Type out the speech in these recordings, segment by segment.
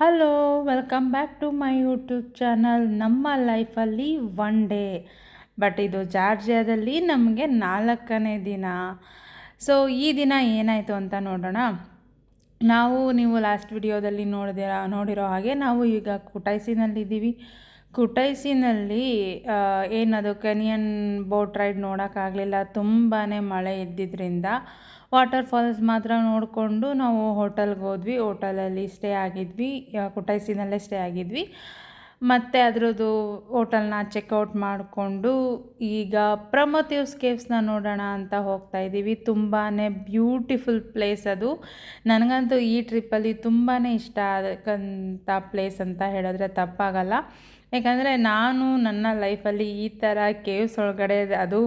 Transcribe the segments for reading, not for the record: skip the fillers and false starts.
Hello, welcome back to my YouTube channel. ನಮ್ಮ ಲೈಫಲ್ಲಿ one day, but ಇದು ಜಾರ್ಜಿಯಾದಲ್ಲಿ ನಮಗೆ 4ನೇ ದಿನ. ಸೊ ಈ ದಿನ ಏನಾಯಿತು ಅಂತ ನೋಡೋಣ. ನೀವು ಲಾಸ್ಟ್ ವಿಡಿಯೋದಲ್ಲಿ ನೋಡಿರೋ ಹಾಗೆ ನಾವು ಈಗ ಕುಟೈಸಿನಲ್ಲಿದ್ದೀವಿ. ಕುಟೈಸಿನಲ್ಲಿ ಏನದು ಕೆನಿಯನ್ ಬೋಟ್ ರೈಡ್ ನೋಡೋಕ್ಕಾಗಲಿಲ್ಲ, ತುಂಬಾ ಮಳೆ ಇದ್ದಿದ್ದರಿಂದ. ವಾಟರ್ ಫಾಲ್ಸ್ ಮಾತ್ರ ನೋಡಿಕೊಂಡು ನಾವು ಹೋಟೆಲ್ಗೆ ಹೋದ್ವಿ. ಹೋಟೆಲಲ್ಲಿ ಸ್ಟೇ ಆಗಿದ್ವಿ, ಕುಟೈಸಿನಲ್ಲೇ ಸ್ಟೇ ಆಗಿದ್ವಿ. ಮತ್ತು ಅದರದ್ದು ಹೋಟೆಲ್ನ ಚೆಕ್ಔಟ್ ಮಾಡಿಕೊಂಡು ಈಗ ಪ್ರಮೋತಿವ್ಸ್ ಕೇವ್ಸ್ನ ನೋಡೋಣ ಅಂತ ಹೋಗ್ತಾ ಇದ್ದೀವಿ. ತುಂಬಾ ಬ್ಯೂಟಿಫುಲ್ ಪ್ಲೇಸ್ ಅದು. ನನಗಂತೂ ಈ ಟ್ರಿಪ್ಪಲ್ಲಿ ತುಂಬಾ ಇಷ್ಟ ಆಗಕ್ಕಂಥ ಪ್ಲೇಸ್ ಅಂತ ಹೇಳಿದ್ರೆ ತಪ್ಪಾಗಲ್ಲ. ಯಾಕಂದರೆ ನಾನು ನನ್ನ ಲೈಫಲ್ಲಿ ಈ ಥರ ಕೇವ್ಸ್ ಒಳಗಡೆ, ಅದು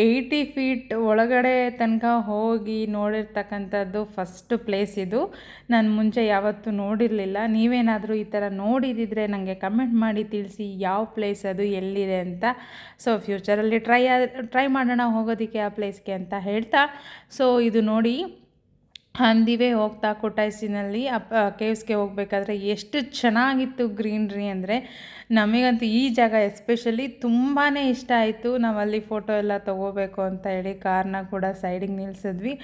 80 ಫೀಟ್ ಒಳಗಡೆ ತನಕ ಹೋಗಿ ನೋಡಿರ್ತಕ್ಕಂಥದ್ದು ಫಸ್ಟ್ ಪ್ಲೇಸ್ ಇದು. ನಾನು ಮುಂಚೆ ಯಾವತ್ತೂ ನೋಡಿರಲಿಲ್ಲ. ನೀವೇನಾದರೂ ಈ ಥರ ನೋಡಿದಿದ್ರೆ ನನಗೆ ಕಮೆಂಟ್ ಮಾಡಿ ತಿಳಿಸಿ ಯಾವ ಪ್ಲೇಸ್ ಅದು, ಎಲ್ಲಿದೆ ಅಂತ. ಸೊ ಫ್ಯೂಚರಲ್ಲಿ ಟ್ರೈ ಮಾಡೋಣ ಹೋಗೋದಕ್ಕೆ ಆ ಪ್ಲೇಸ್ಗೆ ಅಂತ ಹೇಳ್ತಾ, ಸೊ ಇದು ನೋಡಿ ಹಂದಿವೇ ಹೋಗ್ತಾ ಕುಟೈಸಿನಲ್ಲಿ ಕೇವ್ಸ್ಗೆ ಹೋಗಬೇಕಾದ್ರೆ ಎಷ್ಟು ಚೆನ್ನಾಗಿತ್ತು ಗ್ರೀನ್ರಿ ಅಂದರೆ. ನಮಗಂತೂ ಈ ಜಾಗ ಎಸ್ಪೆಷಲಿ ತುಂಬಾ ಇಷ್ಟ ಆಯಿತು. ನಾವಲ್ಲಿ ಫೋಟೋ ಎಲ್ಲ ತೊಗೋಬೇಕು ಅಂತ ಹೇಳಿ ಕಾರ್ನ ಕೂಡ ಸೈಡಿಗೆ ನಿಲ್ಲಿಸಿದ್ವಿ.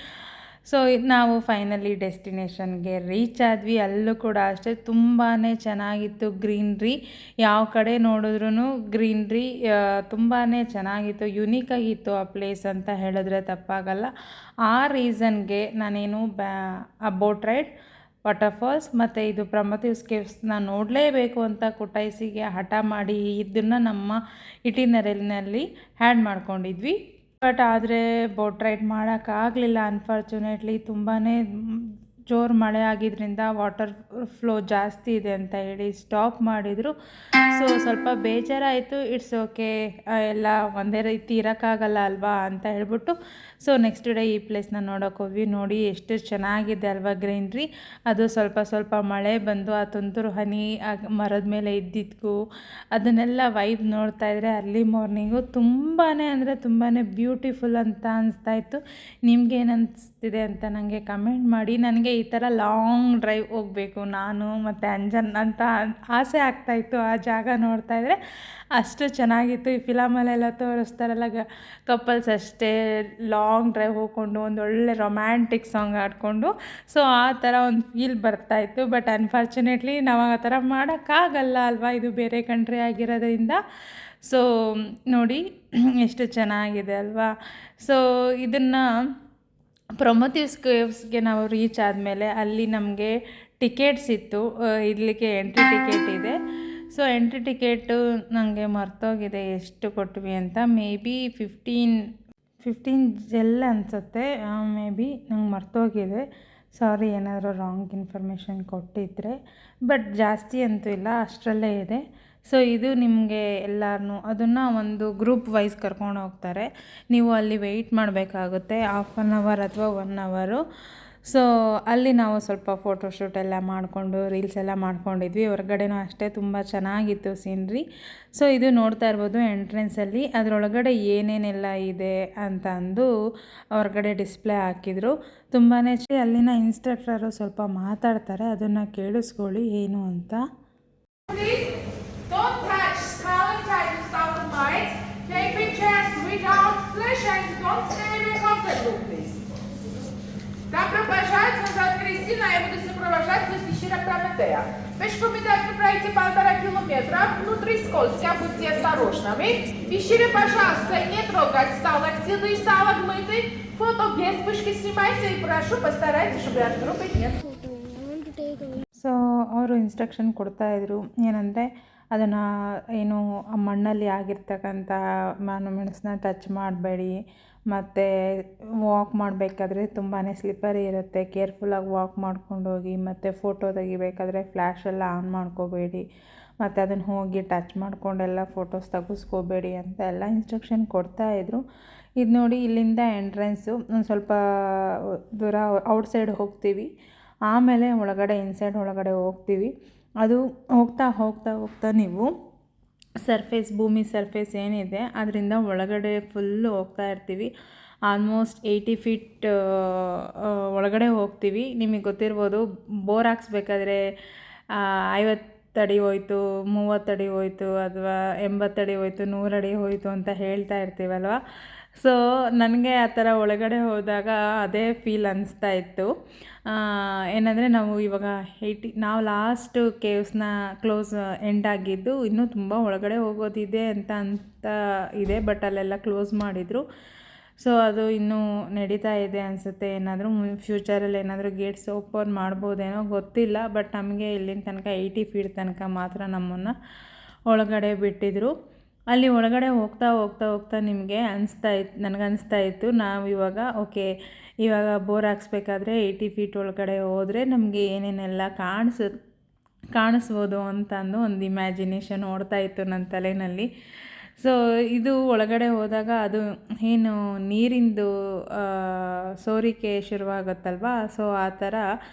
ಸೊ ನಾವು ಫೈನಲಿ ಡೆಸ್ಟಿನೇಷನ್ಗೆ ರೀಚ್ ಆದ್ವಿ. ಅಲ್ಲೂ ಕೂಡ ಅಷ್ಟೇ ತುಂಬಾ ಚೆನ್ನಾಗಿತ್ತು ಗ್ರೀನ್ರಿ. ಯಾವ ಕಡೆ ನೋಡಿದ್ರೂ ಗ್ರೀನ್ರಿ, ತುಂಬಾ ಚೆನ್ನಾಗಿತ್ತು, ಯುನೀಕಾಗಿತ್ತು ಆ ಪ್ಲೇಸ್ ಅಂತ ಹೇಳಿದ್ರೆ ತಪ್ಪಾಗಲ್ಲ. ಆ ರೀಸನ್ಗೆ ನಾನೇನು ಆ ಬೋಟ್ ರೈಡ್, ವಾಟರ್ಫಾಲ್ಸ್ ಮತ್ತು ಇದು ಪ್ರಮೋತಿವ್ಸ್ ಕೇವ್ಸ್ನ ನೋಡಲೇಬೇಕು ಅಂತ ಕುಟೈಸಿಗೆ ಹಠ ಮಾಡಿ ಇದನ್ನು ನಮ್ಮ ಇಟಿನರಿನಲ್ಲಿ ಆ್ಯಡ್ ಮಾಡ್ಕೊಂಡಿದ್ವಿ. ಬಟ್ ಆದರೆ ಬೋಟ್ ರೈಡ್ ಮಾಡೋಕ್ಕಾಗಲಿಲ್ಲ ಅನ್ಫಾರ್ಚುನೇಟ್ಲಿ. ತುಂಬಾ ಜೋರು ಮಳೆ ಆಗಿದ್ದರಿಂದ ವಾಟರ್ ಫ್ಲೋ ಜಾಸ್ತಿ ಇದೆ ಅಂತ ಹೇಳಿ ಸ್ಟಾಪ್ ಮಾಡಿದರು. ಸೊ ಸ್ವಲ್ಪ ಬೇಜಾರಾಯಿತು. ಇಟ್ಸ್ ಓಕೆ, ಎಲ್ಲ ಒಂದೇ ರೀತಿ ಇರೋಕ್ಕಾಗಲ್ಲ ಅಲ್ವಾ ಅಂತ ಹೇಳ್ಬಿಟ್ಟು ಸೊ ನೆಕ್ಸ್ಟ್ ಡೇ ಈ ಪ್ಲೇಸ್ನ ನೋಡೋಕೆ ಹೋದ್ವಿ. ನೋಡಿ ಎಷ್ಟು ಚೆನ್ನಾಗಿದೆ ಅಲ್ವಾ ಗ್ರೀನ್ರಿ. ಅದು ಸ್ವಲ್ಪ ಮಳೆ ಬಂದು ಆ ತುಂತುರು ಹನಿ ಮರದ ಮೇಲೆ ಇದ್ದಿದ್ದಕ್ಕೂ ಅದನ್ನೆಲ್ಲ ವೈಬ್ ನೋಡ್ತಾ ಇದ್ದರೆ ಅರ್ಲಿ ಮಾರ್ನಿಂಗು ತುಂಬಾ ಅಂದರೆ ತುಂಬಾ ಬ್ಯೂಟಿಫುಲ್ ಅಂತ ಅನಿಸ್ತಾಯಿತ್ತು. ನಿಮ್ಗೇನು ಅನಿಸ್ತಿದೆ ಅಂತ ನನಗೆ ಕಮೆಂಟ್ ಮಾಡಿ. ನನಗೆ ಈ ಥರ ಲಾಂಗ್ ಡ್ರೈವ್ ಹೋಗಬೇಕು ನಾನು ಮತ್ತು ಅಂಜನ್ ಅಂತ ಆಸೆ ಆಗ್ತಾಯಿತ್ತು ಆ ಜಾಗ ನೋಡ್ತಾ ಇದ್ದರೆ. ಅಷ್ಟು ಚೆನ್ನಾಗಿತ್ತು. ಈ ಫಿಲಮಲ್ಲೆಲ್ಲ ತೋರಿಸ್ತಾರಲ್ಲ ಕಪಲ್ಸ್ ಅಷ್ಟೇ ಲಾಂಗ್ ಡ್ರೈವ್ ಹೋಗ್ಕೊಂಡು ಒಂದೊಳ್ಳೆ ರೊಮ್ಯಾಂಟಿಕ್ ಸಾಂಗ್ ಆಡಿಕೊಂಡು, ಸೊ ಆ ಥರ ಒಂದು ಫೀಲ್ ಬರ್ತಾಯಿತ್ತು. ಬಟ್ ಅನ್ಫಾರ್ಚುನೇಟ್ಲಿ ನಾವು ಆ ಥರ ಮಾಡೋಕ್ಕಾಗಲ್ಲ ಅಲ್ವಾ, ಇದು ಬೇರೆ ಕಂಟ್ರಿ ಆಗಿರೋದ್ರಿಂದ. ಸೊ ನೋಡಿ ಎಷ್ಟು ಚೆನ್ನಾಗಿದೆ ಅಲ್ವಾ. ಸೊ ಇದನ್ನು ಪ್ರಮೋತಿವ್ಸ್ ಕೇವ್ಸ್ಗೆ ನಾವು ರೀಚ್ ಆದಮೇಲೆ ಅಲ್ಲಿ ನಮಗೆ ಟಿಕೆಟ್ಸ್ ಇತ್ತು. ಇರಲಿಕ್ಕೆ ಎಂಟ್ರಿ ಟಿಕೆಟ್ ಇದೆ. ಸೊ ಎಂಟ್ರಿ ಟಿಕೆಟು ನನಗೆ ಮರ್ತೋಗಿದೆ ಎಷ್ಟು ಕೊಟ್ವಿ ಅಂತ. ಮೇ ಬಿ 15 ಜೆಲ್ ಅನಿಸುತ್ತೆ. ಮೇ ಬಿ ನಂಗೆ ಮರ್ತೋಗಿದೆ. ಸಾರಿ ಏನಾದರೂ ರಾಂಗ್ ಇನ್ಫಾರ್ಮೇಷನ್ ಕೊಟ್ಟಿದ್ದರೆ. ಬಟ್ ಜಾಸ್ತಿ ಅಂತೂ ಇಲ್ಲ, ಅಷ್ಟರಲ್ಲೇ ಇದೆ. ಸೊ ಇದು ನಿಮಗೆ ಎಲ್ಲರೂ ಅದನ್ನು ಒಂದು ಗ್ರೂಪ್ ವೈಸ್ ಕರ್ಕೊಂಡು ಹೋಗ್ತಾರೆ. ನೀವು ಅಲ್ಲಿ ವೆಯ್ಟ್ ಮಾಡಬೇಕಾಗುತ್ತೆ ½ ಆನ್ ಅವರ್ ಅಥವಾ 1 ಅವರು. ಸೊ ಅಲ್ಲಿ ನಾವು ಸ್ವಲ್ಪ ಫೋಟೋಶೂಟ್ ಎಲ್ಲ ಮಾಡಿಕೊಂಡು ರೀಲ್ಸ್ ಎಲ್ಲ ಮಾಡ್ಕೊಂಡಿದ್ವಿ. ಹೊರಗಡೆನೂ ಅಷ್ಟೇ ತುಂಬ ಚೆನ್ನಾಗಿತ್ತು ಸೀನ್ರಿ. ಸೊ ಇದು ನೋಡ್ತಾ ಇರ್ಬೋದು ಎಂಟ್ರೆನ್ಸಲ್ಲಿ ಅದರೊಳಗಡೆ ಏನೇನೆಲ್ಲ ಇದೆ ಅಂತ ಅಂದು ಹೊರಗಡೆ ಡಿಸ್ಪ್ಲೇ ಹಾಕಿದರು. ತುಂಬಾ ಅಲ್ಲಿನ ಇನ್ಸ್ಟ್ರಕ್ಟರು ಸ್ವಲ್ಪ ಮಾತಾಡ್ತಾರೆ, ಅದನ್ನು ಕೇಳಿಸ್ಕೊಳ್ಳಿ ಏನು ಅಂತ. Don't touch scarlet items out of light. Take pictures without flash and don't stay away from the group, please. Добро пожаловать назад, Кристина. Я буду сопровождать вас пещера Прометея. Пешком и так направите 1,5 километра. Внутри скользко, будьте осторожными. В пещере, пожалуйста, не трогать сталактиты и сталагмиты. Фото без вспышки снимайте и прошу, постарайтесь, чтобы от группы нет. So ಅವರು ಇನ್ಸ್ಟ್ರಕ್ಷನ್ ಕೊಡ್ತಾಯಿದ್ರು ಏನಂದರೆ ಅದನ್ನು ಏನು ಆ ಮಣ್ಣಲ್ಲಿ ಆಗಿರ್ತಕ್ಕಂಥ ಮೆಣಸನ್ನ ಟಚ್ ಮಾಡಬೇಡಿ, ಮತ್ತು ವಾಕ್ ಮಾಡಬೇಕಾದ್ರೆ ತುಂಬಾ ಸ್ಲಿಪ್ಪರಿ ಇರುತ್ತೆ, ಕೇರ್ಫುಲ್ಲಾಗಿ ವಾಕ್ ಮಾಡ್ಕೊಂಡು ಹೋಗಿ, ಮತ್ತು ಫೋಟೋ ತೆಗಿಬೇಕಾದ್ರೆ ಫ್ಲ್ಯಾಶೆಲ್ಲ ಆನ್ ಮಾಡ್ಕೋಬೇಡಿ, ಮತ್ತು ಅದನ್ನು ಹೋಗಿ ಟಚ್ ಮಾಡ್ಕೊಂಡೆಲ್ಲ ಫೋಟೋಸ್ ತೆಗಿಸ್ಕೋಬೇಡಿ ಅಂತ ಎಲ್ಲ ಇನ್ಸ್ಟ್ರಕ್ಷನ್ ಕೊಡ್ತಾಯಿದ್ರು. ಇದು ನೋಡಿ ಇಲ್ಲಿಂದ ಎಂಟ್ರೆನ್ಸು ಒಂದು ಸ್ವಲ್ಪ ದೂರ ಔಟ್ಸೈಡ್ ಹೋಗ್ತೀವಿ, ಆಮೇಲೆ ಒಳಗಡೆ ಇನ್ಸೈಡ್ ಒಳಗಡೆ ಹೋಗ್ತೀವಿ. ಅದು ಹೋಗ್ತಾ ನೀವು ಭೂಮಿ ಸರ್ಫೇಸ್ ಏನಿದೆ ಅದರಿಂದ ಒಳಗಡೆ ಫುಲ್ಲು ಹೋಗ್ತಾ ಇರ್ತೀವಿ. ಆಲ್ಮೋಸ್ಟ್ 80 ಫೀಟ್ ಒಳಗಡೆ ಹೋಗ್ತೀವಿ. ನಿಮಗೆ ಗೊತ್ತಿರ್ಬೋದು ಬೋರ್ ಹಾಕ್ಸ್ಬೇಕಾದ್ರೆ 50 ಅಡಿ ಹೋಯ್ತು, 30 ಅಡಿ ಹೋಯ್ತು, ಅಥವಾ 80 ಅಡಿ ಹೋಯ್ತು, 100 ಅಡಿ ಹೋಯಿತು ಅಂತ ಹೇಳ್ತಾ ಇರ್ತೀವಲ್ವ. ಸೊ ನನಗೆ ಆ ಥರ ಒಳಗಡೆ ಹೋದಾಗ ಅದೇ ಫೀಲ್ ಅನಿಸ್ತಾ ಇತ್ತು. ಏನಂದರೆ ನಾವು ಇವಾಗ ನಾವು ಲಾಸ್ಟು ಕೇವ್ಸ್ನ ಕ್ಲೋಸ್ ಎಂಡ್ ಆಗಿದ್ದು, ಇನ್ನೂ ತುಂಬ ಒಳಗಡೆ ಹೋಗೋದಿದೆ ಅಂತ ಇದೆ, ಬಟ್ ಅಲ್ಲೆಲ್ಲ ಕ್ಲೋಸ್ ಮಾಡಿದರು. ಸೊ ಅದು ಇನ್ನೂ ನಡೀತಾ ಇದೆ ಅನಿಸುತ್ತೆ. ಏನಾದರೂ ಫ್ಯೂಚರಲ್ಲಿ ಏನಾದರೂ ಗೇಟ್ಸ್ ಓಪನ್ ಮಾಡ್ಬೋದೇನೋ ಗೊತ್ತಿಲ್ಲ. ಬಟ್ ನಮಗೆ ಇಲ್ಲಿನ ತನಕ 80 ಫೀಟ್ ತನಕ ಮಾತ್ರ ನಮ್ಮನ್ನು ಒಳಗಡೆ ಬಿಟ್ಟಿದ್ದರು. ಅಲ್ಲಿ ಒಳಗಡೆ ಹೋಗ್ತಾ ಹೋಗ್ತಾ ಹೋಗ್ತಾ ನಿಮಗೆ ನನಗನ್ನಿಸ್ತಾ ಇತ್ತು ನಾವು ಇವಾಗ ಓಕೆ, ಇವಾಗ ಬೋರ್ ಹಾಕ್ಸ್ಬೇಕಾದ್ರೆ 80 ಫೀಟ್ ಒಳಗಡೆ ಹೋದರೆ ನಮಗೆ ಏನೇನೆಲ್ಲ ಕಾಣಿಸ್ಬೋದು ಅಂತಂದು ಒಂದು ಇಮ್ಯಾಜಿನೇಷನ್ ಓಡ್ತಾ ಇತ್ತು ನನ್ನ ತಲೆಯಲ್ಲಿ. ಸೊ ಇದು ಒಳಗಡೆ ಹೋದಾಗ ಅದು ಏನು ನೀರಿಂದು ಸೋರಿಕೆ ಶುರುವಾಗುತ್ತಲ್ವ, ಸೊ ಆ ಥರ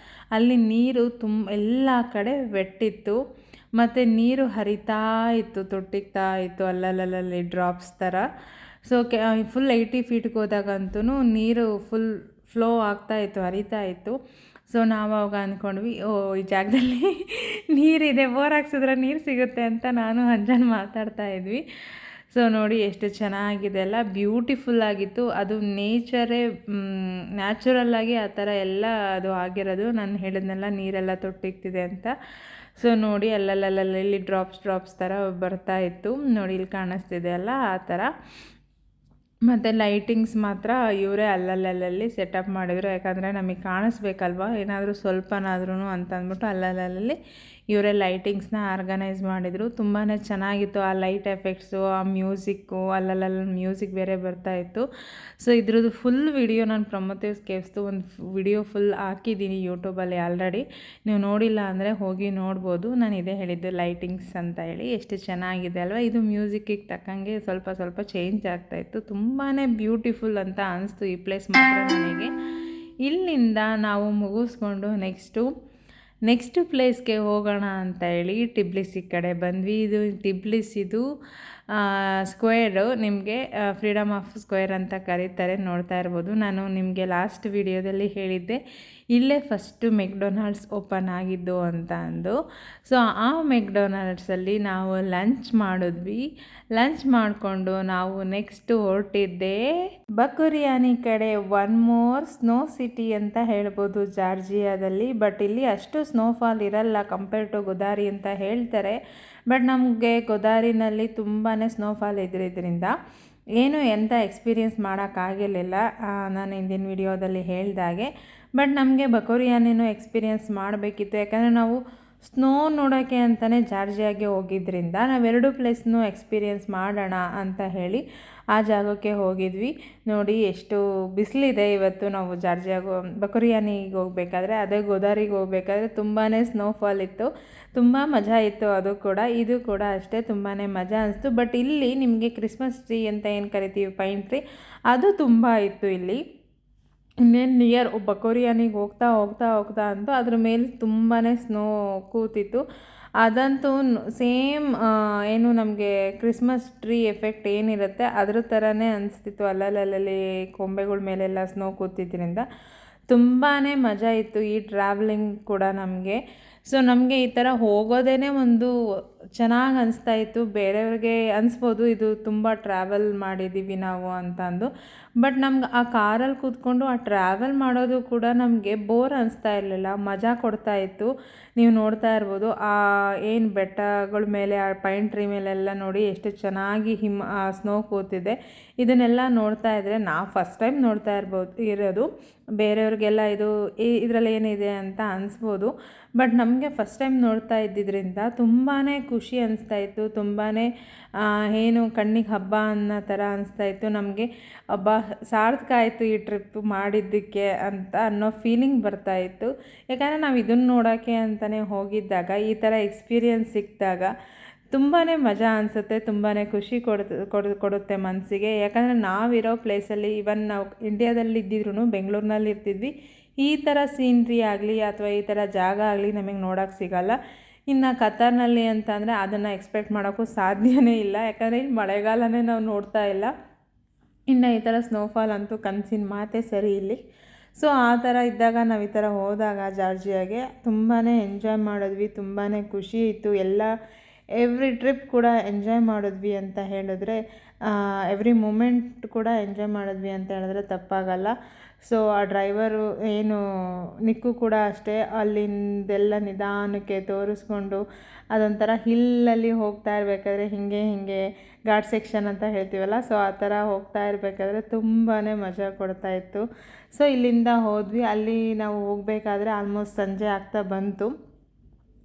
ಅಲ್ಲಿ ನೀರು ಎಲ್ಲ ಕಡೆ ವೆಟ್ಟಿತ್ತು. ಮತ್ತು ನೀರು ಹರಿತಾ ಇತ್ತು, ತೊಟ್ಟಿಗ್ತಾ ಇತ್ತು ಅಲ್ಲಲ್ಲಿ ಡ್ರಾಪ್ಸ್ ಥರ. ಸೊ ಫುಲ್ 80 ಫೀಟ್ಗೆ ಹೋದಾಗಂತೂ ನೀರು ಫುಲ್ ಫ್ಲೋ ಆಗ್ತಾಯಿತ್ತು, ಹರಿತಾ ಇತ್ತು. ಸೊ ನಾವು ಅವಾಗ ಅಂದ್ಕೊಂಡ್ವಿ, ಈ ಜಾಗದಲ್ಲಿ ನೀರಿದೆ, ಬೋರ್ ಹಾಕ್ಸಿದ್ರೆ ನೀರು ಸಿಗುತ್ತೆ ಅಂತ ನಾನು ಅಂಜನ್ ಮಾತಾಡ್ತಾ ಇದ್ವಿ. ಸೊ ನೋಡಿ ಎಷ್ಟು ಚೆನ್ನಾಗಿದೆ ಅಲ್ಲ, ಬ್ಯೂಟಿಫುಲ್ ಆಗಿತ್ತು. ಅದು ನ್ಯಾಚುರಲ್ಲಾಗಿ ಆ ಥರ ಎಲ್ಲ ಅದು ಆಗಿರೋದು. ನಾನು ಹೇಳಿದ್ನೆಲ್ಲ ನೀರೆಲ್ಲ ತೊಟ್ಟಿಗ್ತಿದೆ ಅಂತ. ಸೊ ನೋಡಿ ಅಲ್ಲಲ್ಲಿ ಡ್ರಾಪ್ಸ್ ಥರ ಬರ್ತಾ ಇತ್ತು ನೋಡಿ, ಇಲ್ಲಿ ಕಾಣಿಸ್ತಿದೆ ಅಲ್ಲ ಆ ಥರ. ಮತ್ತು ಲೈಟಿಂಗ್ಸ್ ಮಾತ್ರ ಇವರೇ ಅಲ್ಲಲ್ಲಿ ಸೆಟಪ್ ಮಾಡಿದರು, ಯಾಕಂದರೆ ನಮಗೆ ಕಾಣಿಸ್ಬೇಕಲ್ವ ಏನಾದರೂ ಸ್ವಲ್ಪನಾದ್ರೂ ಅಂತಂದ್ಬಿಟ್ಟು ಅಲ್ಲಲ್ಲಿ ಇವರೇ ಲೈಟಿಂಗ್ಸ್ನ ಆರ್ಗನೈಸ್ ಮಾಡಿದರು. ತುಂಬಾ ಚೆನ್ನಾಗಿತ್ತು ಆ ಲೈಟ್ ಎಫೆಕ್ಟ್ಸು, ಆ ಮ್ಯೂಸಿಕ್ಕು, ಅಲ್ಲಲ್ಲಿ ಮ್ಯೂಸಿಕ್ ಬೇರೆ ಬರ್ತಾಯಿತ್ತು. ಸೊ ಇದ್ರದ್ದು ಫುಲ್ ವಿಡಿಯೋ ನಾನು ಪ್ರಮೋತಿವ್ಸ್ ಕೇವ್ಸ್ದು ಒಂದು ವಿಡಿಯೋ ಫುಲ್ ಹಾಕಿದ್ದೀನಿ ಯೂಟ್ಯೂಬಲ್ಲಿ ಆಲ್ರೆಡಿ. ನೀವು ನೋಡಿಲ್ಲ ಅಂದರೆ ಹೋಗಿ ನೋಡ್ಬೋದು. ನಾನು ಇದೇ ಹೇಳಿದ್ದು ಲೈಟಿಂಗ್ಸ್ ಅಂತ ಹೇಳಿ. ಎಷ್ಟು ಚೆನ್ನಾಗಿದೆ ಅಲ್ವಾ. ಇದು ಮ್ಯೂಸಿಕ್ಕಿಗೆ ತಕ್ಕಂಗೆ ಸ್ವಲ್ಪ ಚೇಂಜ್ ಆಗ್ತಾಯಿತ್ತು. ತುಂಬಾ ಬ್ಯೂಟಿಫುಲ್ ಅಂತ ಅನಿಸ್ತು ಈ ಪ್ಲೇಸ್ ಮಾತ್ರ ನನಗೆ. ಇಲ್ಲಿಂದ ನಾವು ಮುಗಿಸ್ಕೊಂಡು ನೆಕ್ಸ್ಟು ಪ್ಲೇಸ್ಗೆ ಹೋಗೋಣ ಅಂತ ಹೇಳಿ ಟಿಬ್ಲಿಸಿ ಕಡೆ ಬಂದ್ವಿ. ಇದು ಟಿಬ್ಲಿಸಿದು ಸ್ಕ್ವೇರು, ನಿಮಗೆ ಫ್ರೀಡಮ್ ಆಫ್ ಸ್ಕ್ವೇರ್ ಅಂತ ಕರೀತಾರೆ, ನೋಡ್ತಾ ಇರ್ಬೋದು. ನಾನು ನಿಮಗೆ ಲಾಸ್ಟ್ ವಿಡಿಯೋದಲ್ಲಿ ಹೇಳಿದ್ದೆ ಇಲ್ಲೇ ಫಸ್ಟು ಮೆಕ್ಡೊನಾಲ್ಡ್ಸ್ ಓಪನ್ ಆಗಿದ್ದು ಅಂತ ಅಂದು. ಸೊ ಆ ಮೆಕ್ಡೊನಾಲ್ಡ್ಸಲ್ಲಿ ನಾವು ಲಂಚ್ ಮಾಡಿದ್ವಿ. ಲಂಚ್ ಮಾಡಿಕೊಂಡು ನಾವು ನೆಕ್ಸ್ಟ್ ಹೊರಟಿದ್ದೆ ಬಕುರಿಯಾನಿ ಕಡೆ. ಒನ್ ಮೋರ್ ಸ್ನೋ ಸಿಟಿ ಅಂತ ಹೇಳ್ಬೋದು ಜಾರ್ಜಿಯಾದಲ್ಲಿ. ಬಟ್ ಇಲ್ಲಿ ಅಷ್ಟು ಸ್ನೋಫಾಲ್ ಇರಲ್ಲ ಕಂಪೇರ್ ಟು ಗೋದಾರಿ ಅಂತ ಹೇಳ್ತಾರೆ. ಬಟ್ ನಮಗೆ ಗೋದಾರಿನಲ್ಲಿ ತುಂಬಾ ಸ್ನೋಫಾಲ್ ಇದ್ರಿಂದ ಎಂಥ ಎಕ್ಸ್ಪೀರಿಯೆನ್ಸ್ ಮಾಡೋಕ್ಕಾಗಿರಲಿಲ್ಲ, ನಾನು ಹಿಂದಿನ ವಿಡಿಯೋದಲ್ಲಿ ಹೇಳ್ದಾಗೆ. ಬಟ್ ನಮಗೆ ಬಕುರಿಯಾನಿನೂ ಎಕ್ಸ್ಪೀರಿಯೆನ್ಸ್ ಮಾಡಬೇಕಿತ್ತು, ಯಾಕಂದರೆ ನಾವು ಸ್ನೋ ನೋಡೋಕ್ಕೆ ಅಂತಲೇ ಜಾರ್ಜಿಯಾಗೆ ಹೋಗಿದ್ದರಿಂದ ನಾವೆರಡು ಪ್ಲೇಸ್ನೂ ಎಕ್ಸ್ಪೀರಿಯೆನ್ಸ್ ಮಾಡೋಣ ಅಂತ ಹೇಳಿ ಆ ಜಾಗಕ್ಕೆ ಹೋಗಿದ್ವಿ. ನೋಡಿ ಎಷ್ಟು ಬಿಸಿಲಿದೆ ಇವತ್ತು. ನಾವು ಬಕುರಿಯಾನಿಗೆ ಹೋಗಬೇಕಾದ್ರೆ, ಅದೇ ಗೋದಾರಿಗೆ ಹೋಗಬೇಕಾದ್ರೆ ತುಂಬಾ ಸ್ನೋಫಾಲ್ ಇತ್ತು, ತುಂಬ ಮಜಾ ಇತ್ತು. ಅದು ಕೂಡ ಇದು ಕೂಡ ಅಷ್ಟೇ, ತುಂಬಾ ಮಜಾ ಅನಿಸ್ತು. ಬಟ್ ಇಲ್ಲಿ ನಿಮಗೆ ಕ್ರಿಸ್ಮಸ್ ಟ್ರೀ ಅಂತ ಏನು ಕರಿತೀವಿ, ಪೈನ್ ಟ್ರೀ, ಅದು ತುಂಬ ಇತ್ತು ಇಲ್ಲಿ. ಇನ್ನೇನು ನಿಯರ್ ಬಕುರಿಯಾನಿಗೆ ಹೋಗ್ತಾ ಅಂತೂ ಅದ್ರ ಮೇಲೆ ತುಂಬಾ ಸ್ನೋ ಕೂತಿತ್ತು. ಅದಂತೂ ಸೇಮ್ ಏನು ನಮಗೆ ಕ್ರಿಸ್ಮಸ್ ಟ್ರೀ ಎಫೆಕ್ಟ್ ಏನಿರುತ್ತೆ ಅದ್ರ ಥರನೇ ಅನಿಸ್ತಿತ್ತು. ಅಲ್ಲಲ್ಲಿ ಕೊಂಬೆಗಳ ಮೇಲೆಲ್ಲ ಸ್ನೋ ಕೂತಿದ್ದರಿಂದ ತುಂಬಾ ಮಜಾ ಇತ್ತು ಈ ಟ್ರಾವೆಲಿಂಗ್ ಕೂಡ ನಮಗೆ. ಸೊ ನಮಗೆ ಈ ಥರ ಹೋಗೋದೇ ಒಂದು ಚೆನ್ನಾಗಿ ಅನಿಸ್ತಾ ಇತ್ತು. ಬೇರೆಯವ್ರಿಗೆ ಅನಿಸ್ಬೋದು ಇದು ತುಂಬ ಟ್ರಾವೆಲ್ ಮಾಡಿದ್ದೀವಿ ನಾವು ಅಂತಂದು. ಬಟ್ ನಮ್ಗೆ ಆ ಕಾರಲ್ಲಿ ಕೂತ್ಕೊಂಡು ಆ ಟ್ರಾವೆಲ್ ಮಾಡೋದು ಕೂಡ ನಮಗೆ ಬೋರ್ ಅನಿಸ್ತಾ ಇರಲಿಲ್ಲ, ಮಜಾ ಕೊಡ್ತಾ ಇತ್ತು. ನೀವು ನೋಡ್ತಾ ಇರ್ಬೋದು ಏನು ಬೆಟ್ಟಗಳ ಮೇಲೆ ಆ ಪೈನ್ ಟ್ರೀ ಮೇಲೆಲ್ಲ ನೋಡಿ ಎಷ್ಟು ಚೆನ್ನಾಗಿ ಸ್ನೋ ಕೂತಿದೆ. ಇದನ್ನೆಲ್ಲ ನೋಡ್ತಾ ಇದ್ದರೆ ನಾವು ಫಸ್ಟ್ ಟೈಮ್ ನೋಡ್ತಾ ಇರೋದು. ಬೇರೆಯವ್ರಿಗೆಲ್ಲ ಇದರಲ್ಲಿ ಏನಿದೆ ಅಂತ ಅನಿಸ್ಬೋದು. ಬಟ್ ನಮಗೆ ಫಸ್ಟ್ ಟೈಮ್ ನೋಡ್ತಾ ಇದ್ದಿದ್ದರಿಂದ ತುಂಬಾ ಖುಷಿ ಅನಿಸ್ತಾ ಇತ್ತು. ತುಂಬಾ ಏನು ಕಣ್ಣಿಗೆ ಹಬ್ಬ ಅನ್ನೋ ಥರ ಅನಿಸ್ತಾ ಇತ್ತು. ನಮಗೆ ಹಬ್ಬ ಸಾರ್ಥಕ ಆಯಿತು ಈ ಟ್ರಿಪ್ ಮಾಡಿದ್ದಕ್ಕೆ ಅಂತ ಅನ್ನೋ ಫೀಲಿಂಗ್ ಬರ್ತಾಯಿತ್ತು. ಯಾಕಂದರೆ ನಾವು ಇದನ್ನು ನೋಡೋಕ್ಕೆ ಅಂತಲೇ ಹೋಗಿದ್ದಾಗ ಈ ಥರ ಎಕ್ಸ್ಪೀರಿಯೆನ್ಸ್ ಸಿಕ್ಕಿದಾಗ ತುಂಬಾ ಮಜಾ ಅನಿಸುತ್ತೆ, ತುಂಬಾ ಖುಷಿ ಕೊಡುತ್ತೆ ಮನಸ್ಸಿಗೆ. ಯಾಕಂದರೆ ನಾವಿರೋ ಪ್ಲೇಸಲ್ಲಿ ಇವನ್ ನಾವು ಇಂಡಿಯಾದಲ್ಲಿ ಇದ್ದಿದ್ರು ಬೆಂಗಳೂರಿನಲ್ಲಿ ಇರ್ತಿದ್ವಿ, ಈ ಥರ ಸೀನ್ರಿ ಆಗಲಿ ಅಥವಾ ಈ ಥರ ಜಾಗ ಆಗಲಿ ನಮಗೆ ನೋಡೋಕ್ಕೆ ಸಿಗೋಲ್ಲ. ಇನ್ನು ಕತಾರ್ನಲ್ಲಿ ಅಂತಂದರೆ ಅದನ್ನು ಎಕ್ಸ್ಪೆಕ್ಟ್ ಮಾಡೋಕ್ಕೂ ಸಾಧ್ಯವೇ ಇಲ್ಲ, ಯಾಕಂದರೆ ಇಲ್ಲಿ ಮಳೆಗಾಲನೇ ನಾವು ನೋಡ್ತಾ ಇಲ್ಲ. ಇನ್ನು ಈ ಥರ ಸ್ನೋಫಾಲ್ ಅಂತೂ ಕನಸಿನ ಮಾತೇ ಸರಿ ಇಲ್ಲಿ. ಸೊ ಆ ಥರ ಇದ್ದಾಗ ನಾವು ಈ ಥರ ಹೋದಾಗ ಜಾರ್ಜಿಯಾಗೆ ತುಂಬಾ ಎಂಜಾಯ್ ಮಾಡಿದ್ವಿ, ತುಂಬಾ ಖುಷಿ ಇತ್ತು. ಎವ್ರಿ ಟ್ರಿಪ್ ಕೂಡ ಎಂಜಾಯ್ ಮಾಡಿದ್ವಿ ಅಂತ ಹೇಳಿದ್ರೆ, ಎವ್ರಿ ಮೂಮೆಂಟ್ ಕೂಡ ಎಂಜಾಯ್ ಮಾಡಿದ್ವಿ ಅಂತ ಹೇಳಿದ್ರೆ ತಪ್ಪಾಗಲ್ಲ. ಸೊ ಆ ಡ್ರೈವರು ಏನು ನಿಕ್ಕು ಕೂಡ ಅಷ್ಟೇ, ಅಲ್ಲಿಂದೆಲ್ಲ ನಿಧಾನಕ್ಕೆ ತೋರಿಸ್ಕೊಂಡು ಅದೊಂಥರ ಹಿಲ್ಲಲ್ಲಿ ಹೋಗ್ತಾ ಇರಬೇಕಾದ್ರೆ ಹಿಂಗೆ ಘಾಟ್ ಸೆಕ್ಷನ್ ಅಂತ ಹೇಳ್ತೀವಲ್ಲ, ಸೊ ಆ ಥರ ಹೋಗ್ತಾ ಇರಬೇಕಾದ್ರೆ ತುಂಬಾ ಮಜಾ ಕೊಡ್ತಾಯಿತ್ತು. ಸೊ ಇಲ್ಲಿಂದ ಹೋದ್ವಿ. ಅಲ್ಲಿ ನಾವು ಹೋಗಬೇಕಾದ್ರೆ ಆಲ್ಮೋಸ್ಟ್ ಸಂಜೆ ಆಗ್ತಾ ಬಂತು,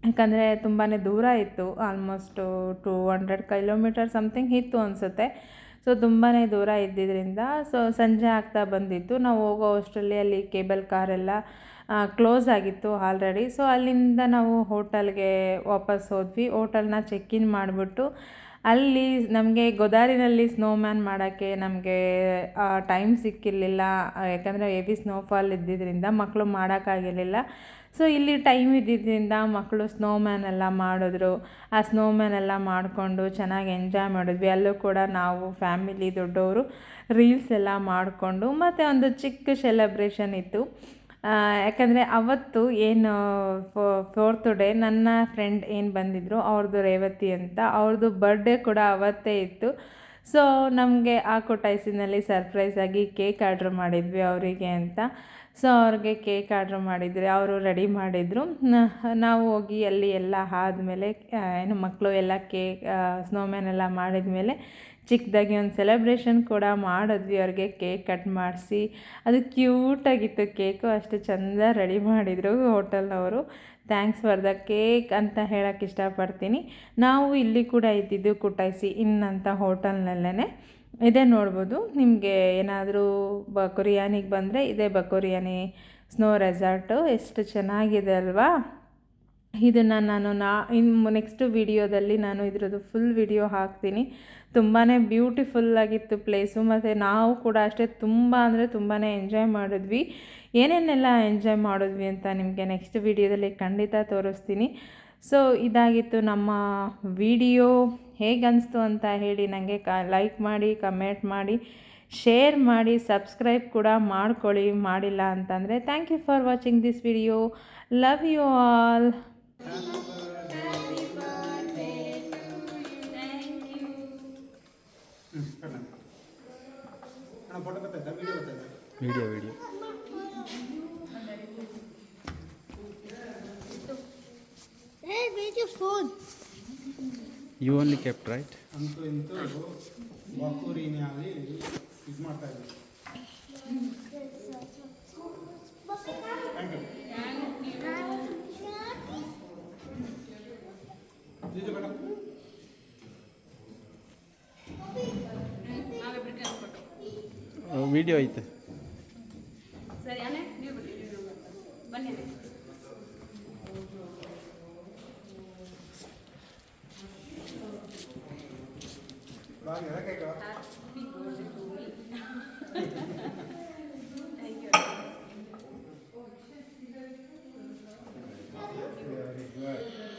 ಯಾಕಂದರೆ ತುಂಬಾ ದೂರ ಇತ್ತು. ಆಲ್ಮೋಸ್ಟು 200 ಕಿಲೋಮೀಟರ್ ಸಮಥಿಂಗ್ ಇತ್ತು ಅನಿಸುತ್ತೆ. ಸೊ ತುಂಬಾ ದೂರ ಇದ್ದಿದ್ದರಿಂದ ಸೊ ಸಂಜೆ ಆಗ್ತಾ ಬಂದಿತ್ತು. ನಾವು ಹೋಗೋ ಅಷ್ಟರಲ್ಲಿ ಅಲ್ಲಿ ಕೇಬಲ್ ಕಾರೆಲ್ಲ ಕ್ಲೋಸ್ ಆಗಿತ್ತು ಆಲ್ರೆಡಿ. ಸೊ ಅಲ್ಲಿಂದ ನಾವು ಹೋಟೆಲ್ಗೆ ವಾಪಸ್ ಹೋದ್ವಿ. ಹೋಟೆಲ್ನ ಚೆಕ್ ಇನ್ ಮಾಡಿಬಿಟ್ಟು ಅಲ್ಲಿ ನಮಗೆ ಗೋದಾರಿನಲ್ಲಿ ಸ್ನೋಮ್ಯಾನ್ ಮಾಡೋಕ್ಕೆ ನಮಗೆ ಟೈಮ್ ಸಿಕ್ಕಿರಲಿಲ್ಲ, ಯಾಕಂದರೆ ಹೆವಿ ಸ್ನೋಫಾಲ್ ಇದ್ದಿದ್ದರಿಂದ ಮಕ್ಕಳು ಮಾಡೋಕ್ಕಾಗಿರಲಿಲ್ಲ. ಸೊ ಇಲ್ಲಿ ಟೈಮ್ ಇದ್ದಿದ್ದರಿಂದ ಮಕ್ಕಳು ಸ್ನೋಮ್ಯಾನ್ ಎಲ್ಲ ಮಾಡಿದ್ರು. ಆ ಸ್ನೋಮ್ಯಾನ್ ಎಲ್ಲ ಮಾಡಿಕೊಂಡು ಚೆನ್ನಾಗಿ ಎಂಜಾಯ್ ಮಾಡಿದ್ವಿ. ಅಲ್ಲೂ ಕೂಡ ನಾವು ಫ್ಯಾಮಿಲಿ ದೊಡ್ಡವರು ರೀಲ್ಸ್ ಎಲ್ಲ ಮಾಡಿಕೊಂಡು ಮತ್ತು ಒಂದು ಚಿಕ್ಕ ಸೆಲೆಬ್ರೇಷನ್ ಇತ್ತು. ಯಾಕಂದರೆ ಅವತ್ತು ಏನು 4th ಡೇ ನನ್ನ ಫ್ರೆಂಡ್ ಏನು ಬಂದಿದ್ದರು, ಅವ್ರದ್ದು ರೇವತಿ ಅಂತ, ಅವ್ರದ್ದು ಬರ್ಡೇ ಕೂಡ ಅವತ್ತೇ ಇತ್ತು. ಸೊ ನಮಗೆ ಆ ಕೊಟಾಯ್ಸಿನಲ್ಲಿ ಸರ್ಪ್ರೈಸಾಗಿ ಕೇಕ್ ಆರ್ಡ್ರ್ ಮಾಡಿದ್ವಿ ಅವರಿಗೆ ಅಂತ. ಸೊ ಅವ್ರಿಗೆ ಕೇಕ್ ಆರ್ಡ್ರ್ ಮಾಡಿದರೆ ಅವರು ರೆಡಿ ಮಾಡಿದರು. ನಾವು ಹೋಗಿ ಅಲ್ಲಿ ಎಲ್ಲ ಆದಮೇಲೆ ಏನು ಮಕ್ಕಳು ಎಲ್ಲ ಸ್ನೋಮ್ಯಾನ್ ಎಲ್ಲ ಮಾಡಿದ ಮೇಲೆ ಚಿಕ್ಕದಾಗಿ ಒಂದು ಸೆಲೆಬ್ರೇಷನ್ ಕೂಡ ಮಾಡಿದ್ವಿ. ಅವ್ರಿಗೆ ಕೇಕ್ ಕಟ್ ಮಾಡಿಸಿ, ಅದು ಕ್ಯೂಟಾಗಿತ್ತು ಕೇಕು, ಅಷ್ಟು ಚೆಂದ ರೆಡಿ ಮಾಡಿದರು ಹೋಟೆಲ್ನವರು. ಥ್ಯಾಂಕ್ಸ್ ಫಾರ್ ದ ಕೇಕ್ ಅಂತ ಹೇಳೋಕ್ಕೆ ಇಷ್ಟಪಡ್ತೀನಿ. ನಾವು ಇಲ್ಲಿ ಕೂಡ ಇದ್ದಿದ್ದು ಕುಟಾಯ್ಸಿ ಇನ್ ಅಂತ ಹೋಟೆಲ್ನಲ್ಲೇ ಇದೇ ನೋಡ್ಬೋದು. ನಿಮಗೆ ಏನಾದರೂ ಬಕುರಿಯಾನಿಗೆ ಬಂದರೆ ಇದೇ ಬಕುರಿಯಾನಿ ಸ್ನೋ ರೆಸಾರ್ಟು. ಎಷ್ಟು ಚೆನ್ನಾಗಿದೆ ಅಲ್ವಾ. ಇದನ್ನು ನಾನು ನೆಕ್ಸ್ಟ್ ವಿಡಿಯೋದಲ್ಲಿ ನಾನು ಇದ್ರದ್ದು ಫುಲ್ ವಿಡಿಯೋ ಹಾಕ್ತೀನಿ. ತುಂಬಾ ಬ್ಯೂಟಿಫುಲ್ಲಾಗಿತ್ತು ಪ್ಲೇಸು, ಮತ್ತು ನಾವು ಕೂಡ ಅಷ್ಟೇ ತುಂಬ ಅಂದರೆ ತುಂಬಾ ಎಂಜಾಯ್ ಮಾಡಿದ್ವಿ. ಏನೇನೆಲ್ಲ ಎಂಜಾಯ್ ಮಾಡಿದ್ವಿ ಅಂತ ನಿಮಗೆ ನೆಕ್ಸ್ಟ್ ವಿಡಿಯೋದಲ್ಲಿ ಖಂಡಿತ ತೋರಿಸ್ತೀನಿ. ಸೊ ಇದಾಗಿತ್ತು ನಮ್ಮ ವಿಡಿಯೋ. ಹೇಗೆ ಅನಿಸ್ತು ಅಂತ ಹೇಳಿ ನನಗೆ ಲೈಕ್ ಮಾಡಿ, ಕಮೆಂಟ್ ಮಾಡಿ, ಶೇರ್ ಮಾಡಿ, ಸಬ್ಸ್ಕ್ರೈಬ್ ಕೂಡ ಮಾಡ್ಕೊಳ್ಳಿ ಮಾಡಿಲ್ಲ ಅಂತಂದರೆ. Thank you for watching this video. Love you all. Video Hey, where's your phone? You only kept, right? ಅಂತೂ ಇಂತೂ ಬಕೂರಿನಲ್ಲಿ ಇದು ಮಾಡ್ತಾ ಇದ್ವಿ. Thank you. ಜೀಜು ಬೇಡ. ವಿಡಿಯೋ ಐತೆ. ಸರಿ ಅಣ್ಣ, ನೀವು ಬನ್ನಿ. ಬಾಗಿ cake. Happy birthday to me. Thank you. Very good.